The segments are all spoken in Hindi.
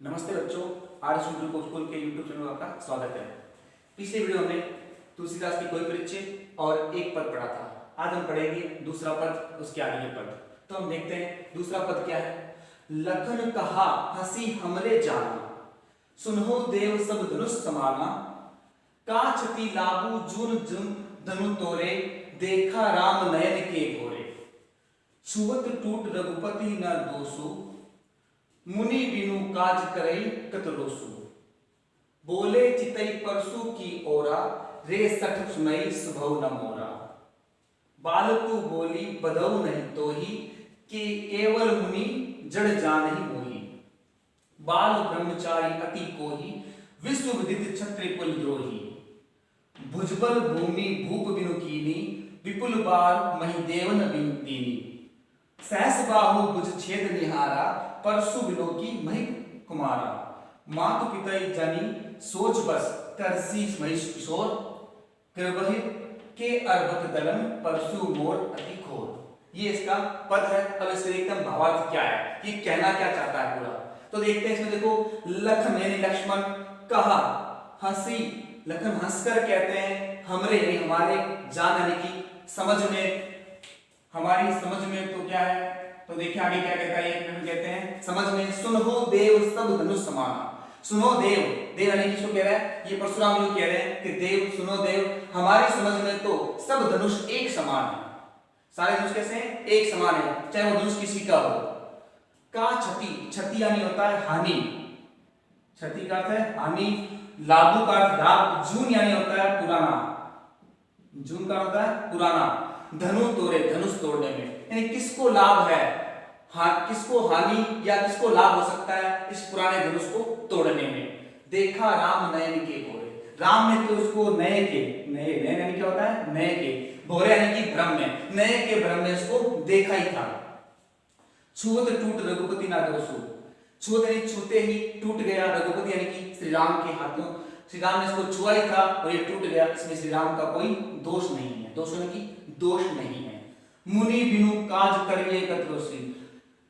नमस्ते बच्चों, आर्ट स्कूल के यूट्यूब चैनल में आपका स्वागत है। पिछले वीडियो में तुलसीदास की कोई परिचय और एक पद पढ़ा था। आज हम पढ़ेंगे दूसरा पद, उसके आगे के पद। तो हम देखते हैं दूसरा पद क्या है। लखन कहा हंसी हमरे जाना, सुनहो देव सब धनुष समाना। का छति लागू जून जून धनु तोरे, देखा राम नयन के घोरे। छुवत टूट रघुपति न दोषु, मुनि बिनु काज करई कत रोसु। बोले चितई परसु की ओरा, रे सठ सुनई सुभव न मोरा। बालकु बोली बदऊ नहीं तोही, कि केवल मुनि जड़ जानहि मोही। बाल ब्रह्मचारी अति कोही, विश्व विदित क्षत्रिय कुल द्रोही। भुजबल भूमि भूप बिनु कीनी, विपुल बार मही देवन बिनु दीनी। सहस बाहु भुज छेद निहारा, परसु बिलोकी मही कुमारा। मातु पितई जनी सोच बस, तरसी महिष किशोर। कृबहि के अर्भक दलन, परसु मोर अति घोर। ये इसका पद है। अब इससे एकदम भावार्थ क्या है, ये कहना क्या चाहता है पूरा, तो देखते हैं इसमें। देखो, लखन यानी लक्ष्मण, कहा हंसी, लखन हंसकर कहते हैं हमरे यानी हमारे, जान यानी कि समझ में, हमारी समझ में। तो क्या है, तो देखिए आगे क्या कहता है। ये कहते हैं समझ में, सुनहो देव सब धनुष समाना। सुनो देव, देव यानी किसको कह रहा है, ये परशुराम जी कह रहे हैं कि देव, सुनो देव, हमारी समझ में तो सब धनुष एक समान है। सारे धनुष कैसे हैं, एक समान है, चाहे वो धनुष किसी का हो। का छति, छति यानी होता है हानि, छति का अर्थ है हानि। लागू का अर्थ लाभ, जून यानी होता है पुराना, जून का होता है पुराना। धनु तोड़े, धनुष तोड़ने में, यानी किसको लाभ है, हाँ किसको हानि या किसको लाभ हो सकता है इस पुराने धनुष को तोड़ने में। देखा राम नयन के भोरे, राम ने तो उसको नए के, नए नए यानी क्या होता है, नए के, भोरे यानी कि भ्रम में, नए के भ्रम में उसको देखा ही था। छुवत टूट रघुपति ना दोषु, छुवत यानी छूते ही टूट गया, रघुपति यानी कि श्री राम के हाथों, श्री राम ने इसको छुआ ही था और ये टूट गया, इसमें श्री राम का कोई दोष नहीं है, दोष यानी कि दोष नहीं है। मुनि बिनु काज करिए कत रोषि,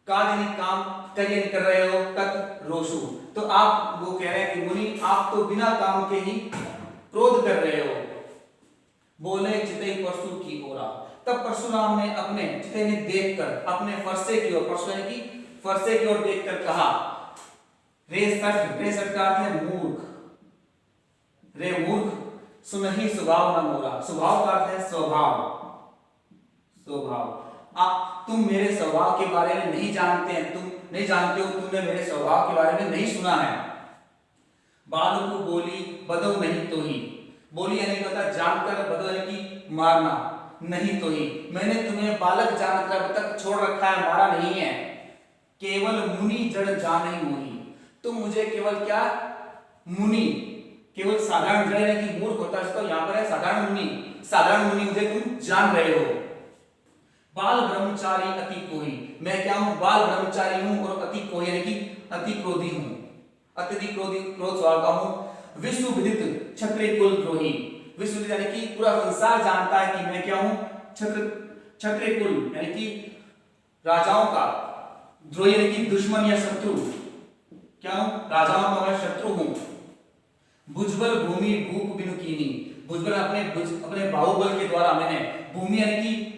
काज यानी काम करिए कर रहे हो, कत रोषु, तो आप वो कह रहे हैं कि मुनि आप तो बिना काम के ही क्रोध कर रहे हो। बोले चितई परसु की ओरा, तब परशुराम ने अपने चितई ने देखकर, अपने फरसे की ओर, परसु यानी कि फरसे की ओर देखकर कहा। रे सठ का अर्थ है मूर्ख, रे मूर्ख, सुनहि स्वभाव न मोरा, स्वभाव का अर्थ है स्वभाव, स्वभाव। तुम मेरे स्वभाव के बारे में नहीं जानते हैं, तुम नहीं जानते हो, तुमने मेरे स्वभाव के बारे में नहीं सुना है। बालकु बोली बदऊ नहीं तो ही, बोली यानी क्या होता है जानकर, बदऊ यानी कि मारना, नहीं तो ही, मैंने तुम्हें बालक जानकर अब तक छोड़ रखा है, मारा नहीं है। केवल मुनि जड़ जान ही मोही, तुम मुझे केवल क्या, मुनि, केवल साधारण जड़ यानी कि मूर्ख होता है, इसको यहाँ पर है साधारण मुनि, साधारण मुनि मुझे तुम जान रहे हो। बाल ब्रह्मचारी अति कोही, मैं क्या हूं, बाल ब्रह्मचारी हूं और अति कोही यानी कि अति क्रोधी हूं, अत्यधिक क्रोधी, क्रोध स्वभाव का हूं। विश्व विदित क्षत्रिय कुल द्रोही, विश्व विदित यानी कि पूरा संसार जानता है कि मैं क्या हूं, क्षत्रिय कुल यानी कि राजाओं का, द्रोही यानी कि दुश्मन या शत्रु, क्या हूं, राजाओं का मैं शत्रु हूं। भुजबल भूमि भूप बिनु कीनी, भुजबल अपने बाहुबल के द्वारा मैंने, भूमि यानी कि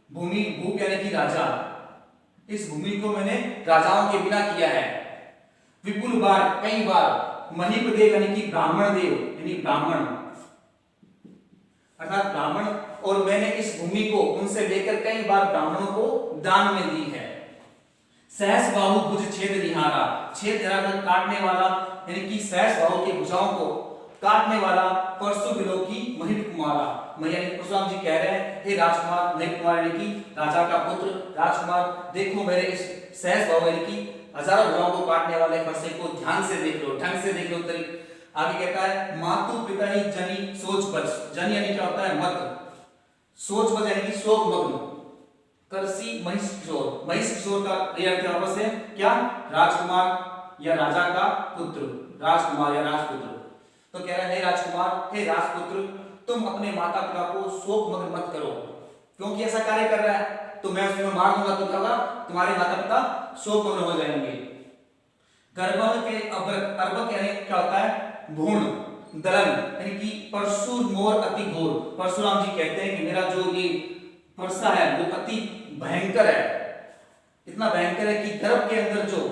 भूमि, भूप यानी कि राजा, इस भूमि को मैंने राजाओं के बिना किया है। विपुल बार, कई बार, महीप देव यानी कि ब्राह्मण देव यानी ब्राह्मण, अर्थात ब्राह्मण, और मैंने इस भूमि को उनसे लेकर कई बार ब्राह्मणों को दान में दी है। सहस बाहु भुज छेद निहारा, छेद जराकर काटने वाला यानी कि सहस बाहु की भुजाओं को काटने वाला। परसु बिलोकी महिप कुमारा, यानी परशुराम जी कह रहे हैं हे राजकुमार, महिप कुमार यानी कि राजा का पुत्र, राजकुमार देखो मेरे इस सहस बाहु यानी कि हजारों भुजाओं को काटने वाले फरसे को ध्यान से देख लो, ढंग से देख लो। आगे कहता है मातु पिता ही जनी सोच बच, जन यानी क्या होता है मत, सोच बच यानी कि शोक मग्न। करसी महिष किशोर, महिष किशोर का अर्थ वापस है क्या, राजकुमार या राजा का पुत्र, राजकुमार या राजपुत्र। तो कह रहा है हे राजकुमार, हे राजपुत्र, तुम अपने माता पिता को शोक मग्न मत करो, क्योंकि ऐसा कार्य कर रहा है तो मैं उसमें मार दूंगा, तो क्या होगा, तुम्हारे माता पिता शोक मग्न हो जाएंगे। गर्भ के अभ्रक, अर्भक यानी क्या होता है भ्रूण, दलन यानी कि परशुर मोर अति घोर। परशुराम जी कहते हैं कि मेरा जो ये परसा है वो अति भयंकर है, इतना भयंकर है कि गर्भ के अंदर जो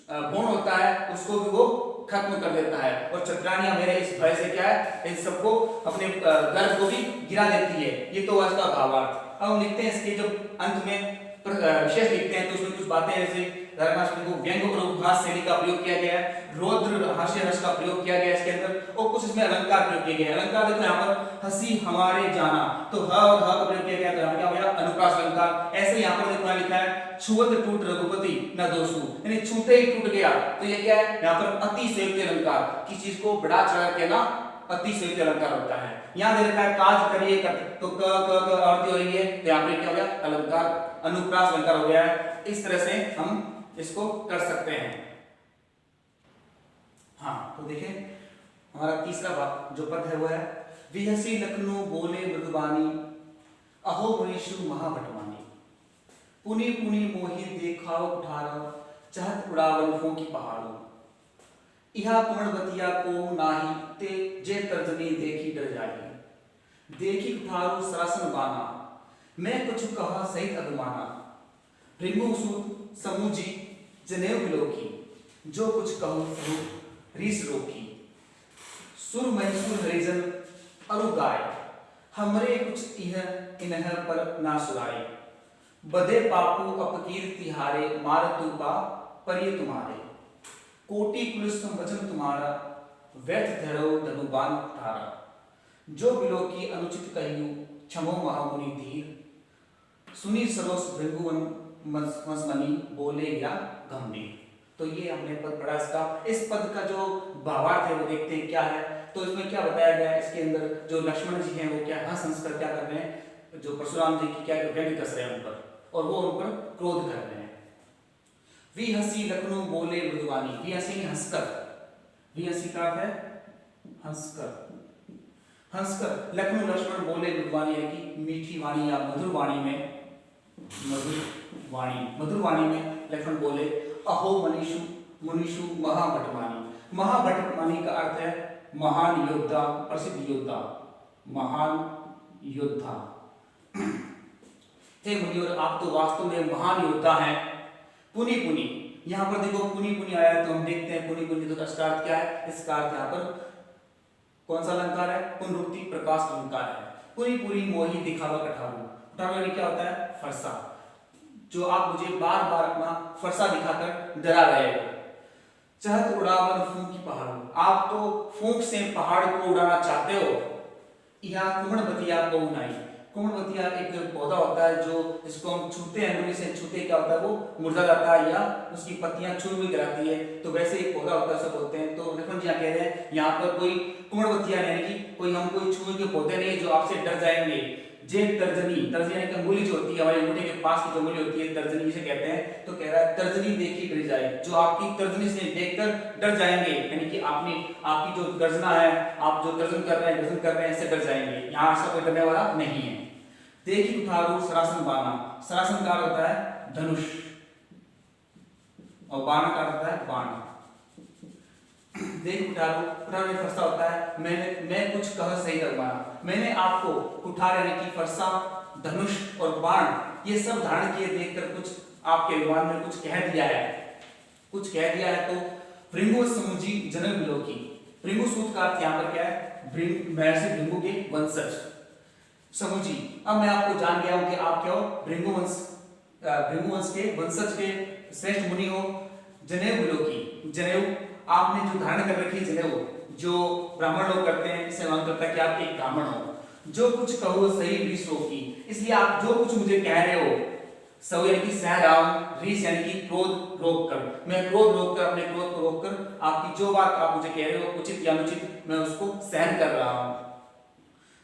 भ्रूण होता है उसको भी वो खत्म कर देता है, और चतुरानियां मेरे इस भय से क्या है इन सबको अपने गर्भ को भी गिरा देती है। ये तो आज का भावार्थ। अब हम लिखते हैं इसके जब अंत में विशेष लिखते हैं तो उसमें कुछ बातें जैसे धर्माष्टमी को व्यंग और उपहास शैली का प्रयोग किया गया है, रौद्र हास्य रस का प्रयोग किया गया है इसके अंदर, और कुछ इसमें अलंकार प्रयोग किए गए हैं। अलंकार देखो यहाँ पर हंसी हमारे जाना, तो ह और ह का प्रयोग किया गया, तो यहाँ क्या हो गया अनुप्रास अलंकार। ऐसे यहाँ पर देखो लिखा है छुअत टूट रघुपति न दोषु, यानी छूटे ही टूट गया, तो ये क्या है यहाँ पर अतिशयोक्ति अलंकार, किसी चीज को बढ़ा चढ़ा के ना अतिशयोक्ति अलंकार होता है। यहाँ दे रखा है काज करिए तो क आरती हो रही है, तो यहाँ पे क्या हो गया अलंकार अनुप्रास अलंकार हो गया है। इस तरह से हम इसको कर सकते हैं। हाँ तो देखें हमारा तीसरा जो पद है वो है विहसी लखनऊ बोले मृदुबानी, अहो मनीषु महाभटवानी, पुनि पुनि मोहि देखाओ कुठारो, चहत उड़ावन फूंकी पहाड़ों, इहा कुमणबतिया को नाही, ते जे तर्जनी देखी डर जाई, देखी कुठारो सरासन बाना, मैं कुछ कहा सहित अभिमाना, रिंगु सूत समूजी जनेऊ बिलोकी, जो कुछ कहूँ रीस रोकी, सुर मैसूर हरिजन अरु गाय, हमरे कुछ इन्ह पर ना सुराए, बदे पापू अपकीर्ति हारे, मार तूपा परिय तुम्हारे, कोटि कुलुस वचन तुम्हारा, व्यर्थ धरो धनुबान तारा, जो बिलोकी अनुचित कहियो, क्षमो महामुनि धीर, सुनी सरोस भृगुवन मसमनी, बोले या गंभीर। तो ये हमने पद पढ़ा इसका। इस पद का जो भावार्थ है वो देखते हैं क्या है। तो इसमें क्या बताया गया है, इसके अंदर जो लक्ष्मण जी हैं वो क्या हंस हंस कर क्या कर रहे हैं, जो परशुराम जी की क्या व्यंग कस रहे हैं उन पर, और वो उन पर क्रोध कर रहे हैं। वी हंसी लखनऊ बोले मृदुवानी, वी हंसी हंसकर, वी हंसी का अर्थ है हंसकर, हंसकर लखनऊ लक्ष्मण बोले मृदुवानी यानी कि मीठी वाणी या मधुर वाणी में, मधुर वाणी में लक्ष्मण बोले, अहो मनीषु मुनीषु महाभटवानी। महाभटवानी का अर्थ है महान योद्धा, प्रसिद्ध योद्धा, महान योद्धा। हे मुनिवर आप तो वास्तव में महान योद्धा हैं। पुनि पुनि, यहाँ पर देखो पुनि पुनि आया है तो हम देखते हैं पुनि पुनि तो इसका अर्थ क्या है। इसका अर्थ यहाँ पर कौन सा अलंकार है, पुनरुक्ति प्रकाश अलंकार है। पुनि पुनि मोहि दिखावा कठारू, कठारू क्या होता है फरसा, जो आप मुझे बार बार अपना फरसा दिखाकर डरा रहे हो। चहत उड़ावन फूंकी पहाड़ों, आप तो फूंक से पहाड़ को उड़ाना चाहते हो। यहाँ कुमणबतिया को उड़ाई, कुमणबतिया एक पौधा होता है जो जिसको हम छूते हैं, उंगली से छूते क्या होता है वो मुरझा जाता है या उसकी पत्तियां चुरमुई कराती है, तो वैसे एक पौधा होता है सब बोलते हैं। तो लक्ष्मण जी कह रहे हैं यहाँ पर कोई कुमणबतिया यानी कि कोई हम कोई छुए के पौधे नहीं जो आपसे डर जाएंगे। जे तर्जनी, तर्जनी यानी कि अंगुली जो होती है हमारे अंगूठे के पास की जो अंगुली होती है तर्जनी जिसे कहते हैं, तो कह रहा है तर्जनी देखी डर जाए, जो आपकी तर्जनी से देखकर डर जाएंगे, यानी कि आपकी जो गर्जना है, आप जो गर्जन कर रहे हैं इससे डर जाएंगे। यहाँ ऐसा कोई डरने वाला नहीं है। देखी उठारू सरासन बाना, सरासन का होता है धनुष और बाण का होता है बाण। देख उठारू, उठारू फरसा होता है मैं कुछ कह सही दरबाना, मैंने आपको कुठार यानी कि फरसा, धनुष और बाण ये सब धारण किए देखकर कुछ आपके विमान में कुछ कह दिया है, कुछ कह दिया है। तो भृंगु समुजी जनक बिलोकी, भृंगु सूत का अर्थ यहाँ पर क्या है, महर्षि भृंगु के वंशज समुजी। अब मैं आपको जान गया हूं कि आप क्या हो, भृंगु वंश के वंशज के श्रेष्ठ मुनि हो। जनेऊ बिलोकी, जनेऊ आपने जो धारण कर रखी जनेऊ जो ब्राह्मण लोग करते हैं, इससे मान करता है कि आप एक ब्राह्मण हो। जो कुछ कहो सही रीस रोकी, इसलिए आप जो कुछ मुझे कह रहे हो सो यानी कि सह रहा हूं, रीस यानी कि क्रोध रोक कर, मैं क्रोध रोक कर अपने क्रोध को रोक कर आपकी जो बात आप मुझे कह रहे हो उचित या अनुचित मैं उसको सहन कर रहा हूं।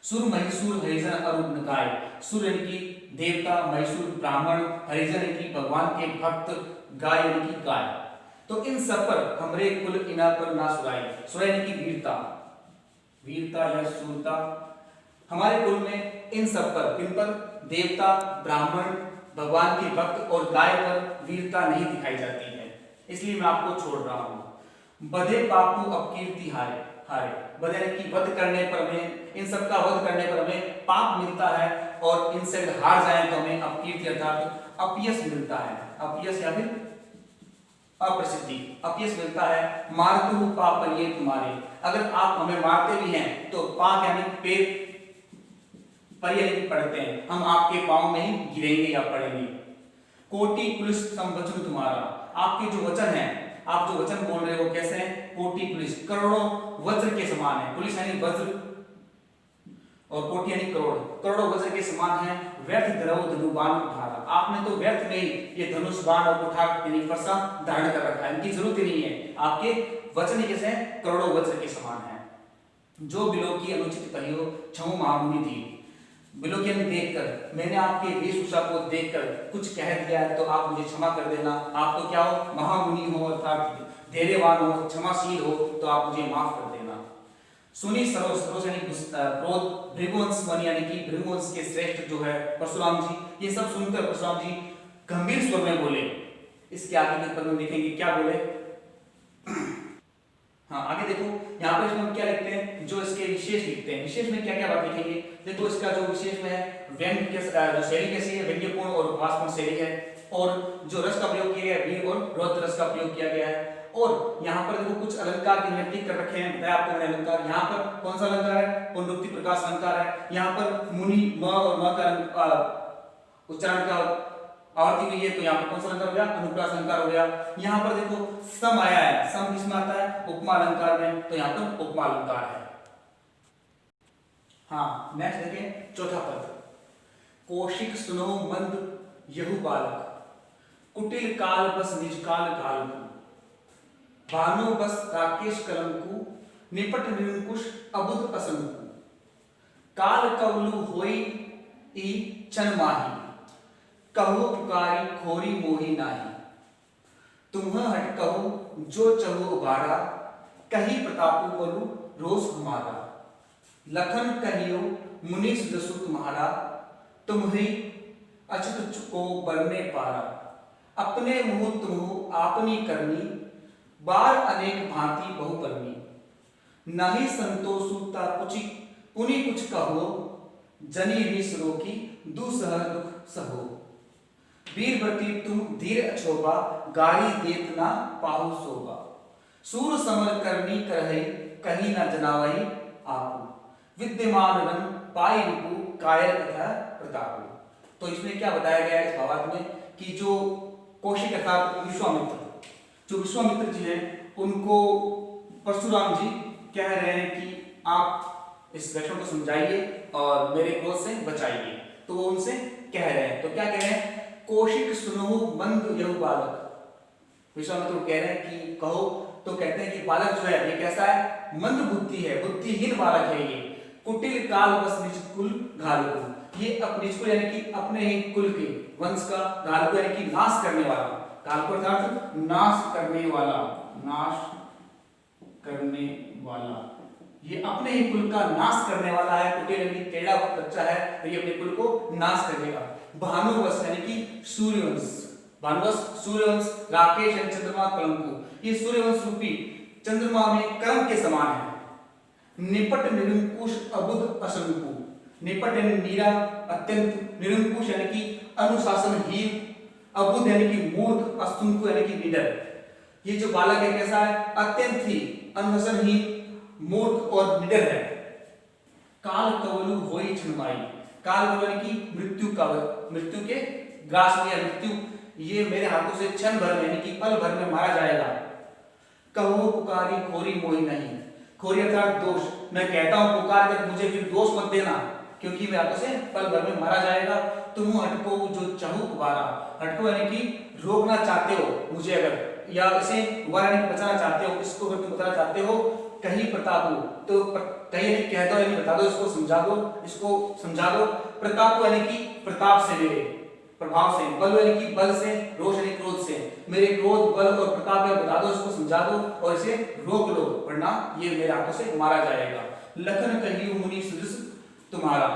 सुर महिषूर हरिजन अरुण गाय, सुर यानी कि देवता, महिषूर ब्राह्मण, हरिजन यानी कि भगवान के भक्त, गाय यानी कि गाय। तो इन सब पर हमरे कुल इना पर ना सुराई, सुराई यानी कि वीरता, वीरता या शूरता हमारे कुल में इन सब पर, किन पर, देवता, ब्राह्मण, भगवान के भक्त और गाय पर वीरता नहीं दिखाई जाती है। इसलिए मैं आपको छोड़ रहा हूँ। बधे पापू अपकीर्ति हारे हारे, बधे यानी कि वध करने पर हमें, इन सब का वध करने पर हमें पाप मिलता है, और इनसे अगर हार जाए तो हमें अपकीर्ति अर्थात अपयश मिलता है, अपयश या फिर अप्रसिद्धि, अपयश मिलता है। मारतु पाप पर ये तुम्हारे, अगर आप हमें मारते भी हैं तो पाप यानी पेट पर ये पड़ते हैं, हम आपके पांव में ही गिरेंगे या पड़ेंगे। कोटि पुलिस संवचन तुम्हारा, आपके जो वचन हैं, आप जो वचन बोल रहे हो कैसे हैं, कोटि पुलिस करोड़ों वज्र के समान है। पुलिस यानी वज्र और कोटि यानी करोड़, करोड़ों वज्र के समान है। व्यर्थ द्रव धनुबाण उठारा, आपने तो व्यर्थ में ही ये धनुष बाण और कुठार यानी फरसा धारण कर रखा है, इनकी जरूरत ही नहीं है। आपके वचन कैसे हैं, करोड़ों वज्र के समान है। जो बिलो की अनुचित कहियो क्षमो महामुनि दी, बिलो की देखकर, मैंने आपके वेशभूषा को देखकर कुछ कह दिया है तो आप मुझे क्षमा कर देना। आप तो क्या हो, महामुनि हो अर्थात धैर्यवान हो, क्षमाशील हो, तो आप मुझे माफ कर देना। सुनी सरोज, सरोज यानी क्रोध, भृगुवंश वन यानी कि भृगुवंश के श्रेष्ठ जो है परशुराम जी, ये सब सुनकर परशुराम जी गंभीर स्वर में बोले। इसके आगे के पद में देखेंगे क्या बोले। हाँ आगे देखो, यहाँ पर हम क्या लिखते हैं, जो इसके विशेष लिखते हैं, विशेष में क्या क्या बात लिखेंगे। देखो इसका जो विशेष में है, व्यंग्य के जो शैली कैसी है, व्यंग्यपूर्ण और उपहासपूर्ण शैली है, और जो रस का प्रयोग किया गया है वीर और रौद्र रस का प्रयोग किया गया है। और यहाँ पर देखो कुछ अलंकार की नियुक्ति कर रखे हैं, बताया आपको मैंने अलंकार। यहाँ पर कौन सा अलंकार है, पुनरुक्ति प्रकाश अलंकार है। यहाँ पर मुनि म और म का उच्चारण का आवर्ती हुई है, तो यहाँ पर कौन सा अलंकार हो गया, अनुप्रास अलंकार हो गया। यहाँ पर देखो सम आया है, सम किसमें आता है, उपमा अलंकार में, तो यहाँ पर उपमा अलंकार है। हाँ नेक्स्ट देखें चौथा पद, कौशिक सुनो मंद यहु बालक, कुटिल काल बस निज काल गालकु, भानु बस राकेश कलंकु, निपट निरंकुश अबुध असंकु, काल कवलु होई ई चन माही, कहो पुकारी खोरी मोही नाही, तुम्ह हट कहो जो चहो उबारा, कही प्रतापु बलु रोष हमारा, लखन कहियो मुनि सुदसु तुम्हारा, तुम्ही अचुत को बरने पारा, अपने मुँह तुम आपनी करनी, बार अनेक भांति बहुपरनी, नहीं संतोषुता कुछ पुनि कुछ कहो, जनी रीस रोकी दुसह दुख सहो, वीरवती तुम धीर अछोबा, गारी देत ना पाहु शोभा, सूर समर करनी करहि कहीं न जनावहि आपु, विद्यमान रन पाई रिपु कायर तथा प्रतापु। तो इसमें क्या बताया गया है इस भावार्थ में कि जो कौशिक अर्थात विश्वामित्र, जो विश्वामित्र जी हैं उनको परशुराम जी कह रहे हैं कि आप इस लक्ष्मण को समझाइए और मेरे क्रोध से बचाइए। तो वो उनसे कह रहे हैं, तो क्या कह रहे हैं, कौशिक सुनो मंद यहु बालक, विश्वामित्र कह रहे हैं कि कहो, तो कहते हैं कि बालक जो है ये कैसा है, मंद बुद्धि है, बुद्धिहीन बालक है ये। कुटिल काल बस निज कुल घालकु, ये अपने कुल यानी कि अपने ही कुल के वंश का, घालकु यानी कि नाश करने वाला, घालकु अर्थात नाश करने वाला, नाश करने वाला, ये अपने ही कुल का नाश करने वाला है। कुटिल यानी टेढ़ा बच्चा है, तो ये अपने कुल को नाश करेगा। भानुवंश यानी कि सूर्यवंश, भानुवंश सूर्यवंश, राकेश यानी चंद्रमा कलंकु, ये सूर्यवंश रूपी चंद्रमा में कलंक के समान है। निपट निरंकुश अबुध असंकु, निपट यानी नीरा अत्यंत, निरंकुश यानी कि अनुशासनहीन, अबुध यानी कि मूर्ख, असंकु यानी कि निडर। ये जो बालक है कैसा है, अत्यंत ही अनुशासनहीन, मूर्ख और निडर है। काल कवलु होई छनमाई, काल कवल यानी कि मृत्यु का, मृत्यु के ग्रास में, मृत्यु ये मेरे हाथों से क्षण भर में यानी कि पल भर में मारा जाएगा। कहो पुकारी खोरी मोही नहीं, खोरी अर्थात दोष, मैं कहता हूं पुकार कर मुझे फिर दोष मत देना, क्योंकि मेरे हाथों से पल भर में मारा जाएगा। तुम हटको जो चाहू उबारा, हटको यानी कि रोकना चाहते हो मुझे अगर, या इसे उबारा यानी बचाना चाहते हो, इसको अगर तुम बताना चाहते हो, कहीं प्रतापु, तो कहीं यानी कह दो यानी बता दो, इसको समझा दो, इसको समझा दो। प्रताप यानी कि प्रताप से, मेरे प्रभाव से, बल यानी कि बल से, रोष यानी क्रोध से, मेरे क्रोध बल और प्रताप है बता दो, इसको समझा दो और इसे रोक लो, वरना ये मेरे हाथों से मारा जाएगा। लखन कहियो मुनि सुदस तुम्हारा,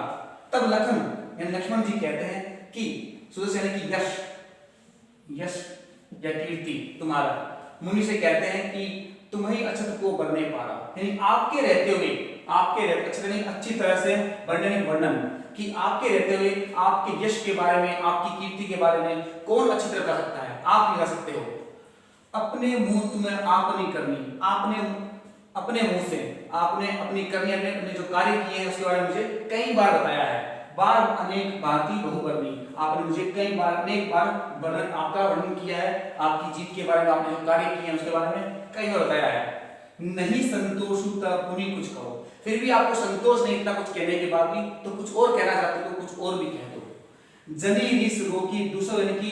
तब लखन यानी लक्ष्मण जी कहते हैं कि सुदस यानी कि यश, यश या कीर्ति तुम्हारा, मुनि से कहते हैं कि तुम्हें अक्षत को बढ़ नहीं पा रहा, यानी आपके रहते हुए अक्षत नहीं अच्छी तरह से वर्णन कि आपके रहते हुए आपके यश के बारे में, आपकी कीर्ति के बारे में कौन अच्छी तरह गा सकता है, आप नहीं गा सकते हो। अपने मुंह तुम्हें आप नहीं करनी, आपने अपने मुंह से आपने अपनी करनी, अपने जो कार्य किए हैं उसके बारे में मुझे कई बार बताया है। बार अनेक भांति बहुवर्णी, आपने मुझे कई बार अनेक बार वर्णन, आपका वर्णन किया है, आपकी जीत के बारे में, आपने जो कार्य किए हैं उसके बारे में कई बार बताया है। नहीं संतोष पुनि कुछ कहो, फिर भी आपको संतोष नहीं इतना कुछ कहने के बाद भी, तो कुछ और कहना चाहते हो कुछ और भी कह दो। जनी रिस रोगी दूसरों, यानी कि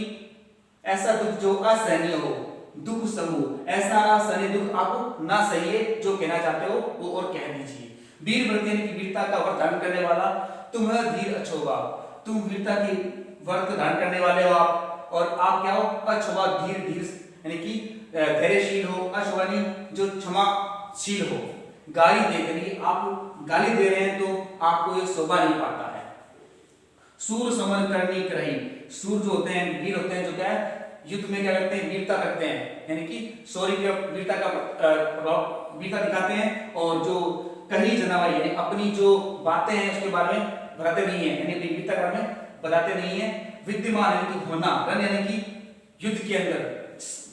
ऐसा दुख जो असहनीय हो, दुख समूह ऐसा असहनीय दुख आप ना सहिए, जो कहना चाहते हो वो और कह दीजिए। वीर व्रत यानी कि वीरता का व्रत धारण करने वाला, तुम धीर अछोबा, तुम वीरता की व्रत धारण करने वाले हो आप, और आप क्या हो अछोबा धीर यानी कि धैर्यशील हो, अछोबा जो क्षमाशील हो। गाली देकर ही आप गाली दे रहे हैं तो आपको ये शोभा नहीं पाता है। सूर समन करनी करही, सूर जो होते हैं वीर होते हैं, जो क्या है युद्ध में क्या करते हैं वीरता करते हैं, यानी कि शौर्य की वीरता का वीरता दिखाते हैं, और जो कहीं जनावाई यानी अपनी जो बातें हैं उसके बारे में बताते नहीं है, यानी अपनी वीरता के बारे में बताते नहीं है। विद्यमान यानी कि होना, रण यानी कि युद्ध के अंदर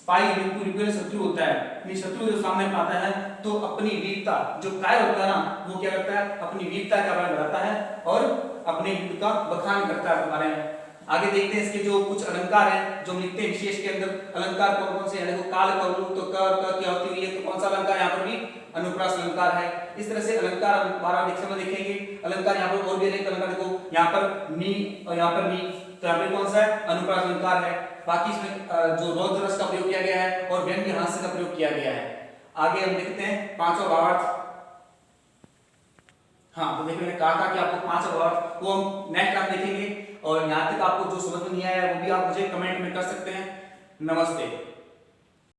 पाई पूरी शत्रु होता है, अपनी शत्रु जो सामने आता है तो अपनी वीरता जो काय होता है ना, वो क्या करता है अपनी वीरता के बारे में बताता है और अपने युद्ध का बखान करता है बारे में। आगे देखते हैं इसके जो कुछ अलंकार हैं जो लिखते हैं विशेष के अंदर, अलंकार कौन कौन से हैं, देखो काल कवलु तो क क्या होती हुई है, तो कौन सा अलंकार यहाँ पर भी अनुप्रास अलंकार है। इस तरह से अलंकार 12 लेक्चर में देखेंगे। अलंकार यहाँ पर और भी अनेक अलंकार, देखो यहाँ पर नी और यहाँ पर नी, तो यहाँ पे कौन सा है अनुप्रास अलंकार है। बाकी इसमें जो रौद्र रस का प्रयोग किया गया है और व्यंग्य हास्य का प्रयोग किया गया है। आगे हम देखते हैं पांचवा भावार्थ। हाँ, तो देखो मैंने कहा था कि आपको 5 भावार्थ वो हम नेक्स्ट क्लास देखेंगे, और यहाँ तक आपको जो समझ में नहीं आया वो भी आप मुझे कमेंट में कर सकते हैं। नमस्ते।